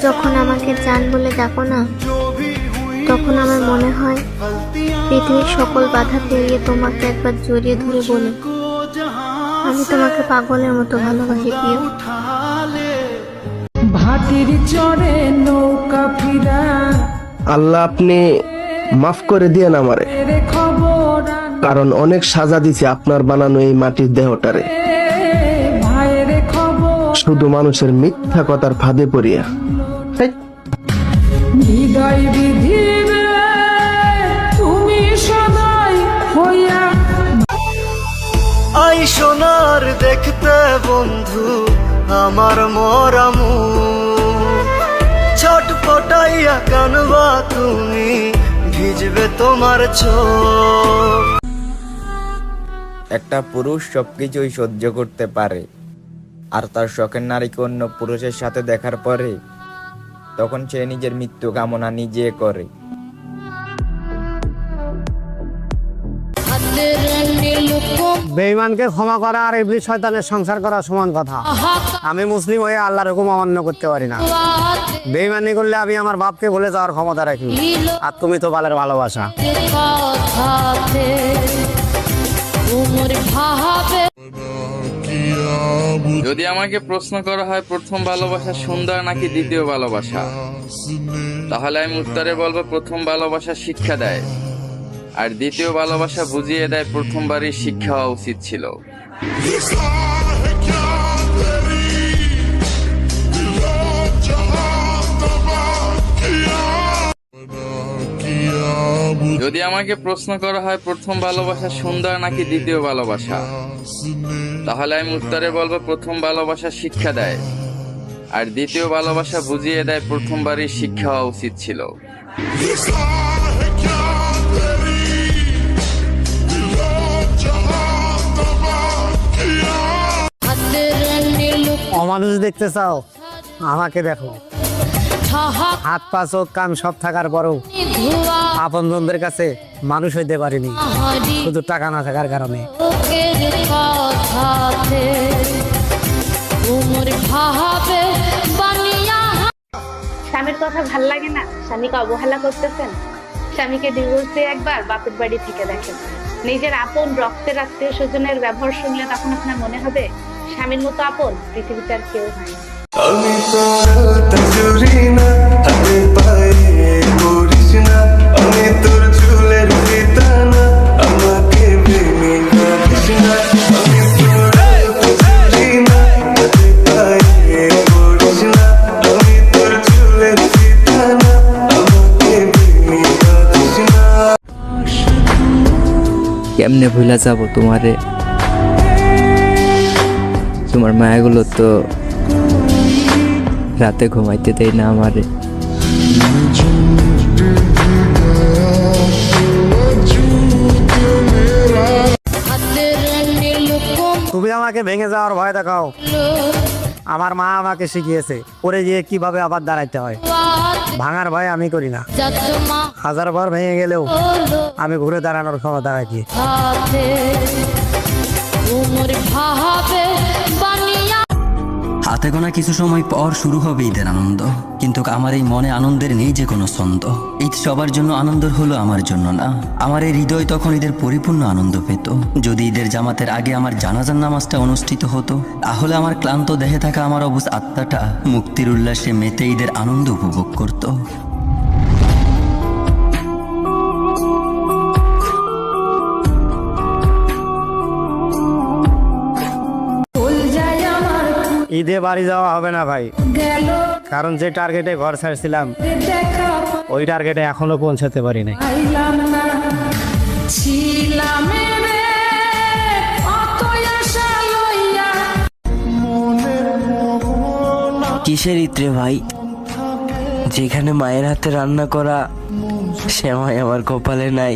যখন আমাকে জান বলে ডাকো না, তখন আমার মনে হয় পৃথিবীর সকল বাধা পেরিয়ে তোমাকে একবার জড়িয়ে ধরে বলি, আমি তোমাকে পাগলের মতো ভালোবাসি প্রিয়। ভাটির চড়ে নৌকা ফিরা, আল্লাহ আপনি মাফ করে দিয়েন আমারে, খবর কারণ অনেক সাজা দিছে আপনার বানানো এই মাটির দেহটারে, ভাইয়ের খবর শুধু মানুষের মিথ্যা কথার ফাঁদে পড়িয়া। হেই, হৃদয় বিধিবে তুমি সদাই হইয়া। আই সোনার দেখতে বন্ধু আমার মরামু, ছটপটাইয়া কানবা তুমি, ভিজবে তোমার চোখ। একটা পুরুষ সবকিছুই সহ্য করতে পারে, আর তার শখের নারীকে অন্য পুরুষের সাথে দেখার পরে তখন সে নিজের মৃত্যু কামনা নিজে করে। বেঈমানকে ক্ষমা করা আর ইবলিস শয়তানের সংসার করা সমান কথা। আমি মুসলিম হয়ে আল্লাহর হুকুম অমান্য করতে পারি না। বেঈমানি করলে আমি আমার বাপকে ভুলে যাওয়ার ক্ষমতা রাখি, আর তুমি তো বালের ভালোবাসা। যদি আমাকে প্রশ্ন করা হয় প্রথম ভালোবাসা সুন্দর নাকি দ্বিতীয় ভালোবাসা, তাহলে আমি উত্তরে বলবো প্রথম ভালোবাসা শিক্ষা দেয়, আর দ্বিতীয় ভালোবাসা বুঝিয়ে দেয় প্রথমবারই শিক্ষা হওয়া উচিত ছিল। যদি আমাকে প্রশ্ন করা হয় প্রথম ভালোবাসা সুন্দর নাকি দ্বিতীয় ভালোবাসা, তাহলে আমি উত্তরে বলবো প্রথম ভালোবাসা শিক্ষা দেয়, আর দ্বিতীয় ভালোবাসা বুঝিয়ে দেয় প্রথমবারই শিক্ষা হওয়া উচিত ছিল। অমানুষ দেখতে চাও, আমাকে দেখো। হাত পা চোখ কান সব থাকার পরও আপনজনদের কাছে মানুষ হইতে পারিনি, শুধু টাকা না থাকার কারণে। স্বামীর কথা ভাল লাগে না, স্বামীকে অবহেলা করতেছেন, স্বামীকে ডিভোর্স দিয়ে একবার বাপের বাড়ি থেকে দেখেন। নিজের আপন রক্তের আত্মীয় স্বজনের ব্যবহার শুনলে তখন আপনার মনে হবে স্বামীর মতো আপন পৃথিবীতে আর কেউ হয় না। আমি তোর তজুরি না, হাতে পায়ে করিস না, আমি তোর চুলের ফিতা না, আমাকে ভেঙে কাঁদিস না। আমি তোর তজুরি না, হাতে পায়ে করিস না, আমি তোর চুলের ফিতা না, আমাকে ভেঙে কাঁদিস না। কেমনে ভুলা যাব তোমারে, তোমার মায়াগুলো তো রাতে ঘুমাইতে দেয় না আমারে। তুমি আমাকে ভেঙে যাওয়ার ভয় দেখাও, আমার মা আমাকে শিখিয়েছে পরে গিয়ে কিভাবে আবার দাঁড়াইতে হয়। ভাঙার ভয় আমি করি না, হাজার বার ভেঙে গেলেও আমি ঘুরে দাঁড়ানোর ক্ষমতা রাখি। হাতে গোনা কিছু সময় পর শুরু হবে ঈদের আনন্দ, কিন্তু আমার এই মনে আনন্দের নেই যে কোনো ছন্দ। ঈদ সবার জন্য আনন্দের হলো, আমার জন্য না। আমার এই হৃদয় তখন ঈদের পরিপূর্ণ আনন্দ পেত। যদি ঈদের জামাতের আগে আমার জানাজার নামাজটা অনুষ্ঠিত হতো, তাহলে আমার ক্লান্ত দেহে থাকা আমার অবুঝ আত্মাটা মুক্তির উল্লাসে মেতে ঈদের আনন্দ উপভোগ করত। ঈদে বাড়ি যাওয়া হবে না ভাই, কারণ যে টার্গেটে ঘর ছাড়ছিলাম ওই টার্গেটে এখনো পৌঁছাতে পারি নাই। কিসের ঈদ রে ভাই, যেখানে মায়ের হাতে রান্না করা সেমাই আমার কপালে নাই।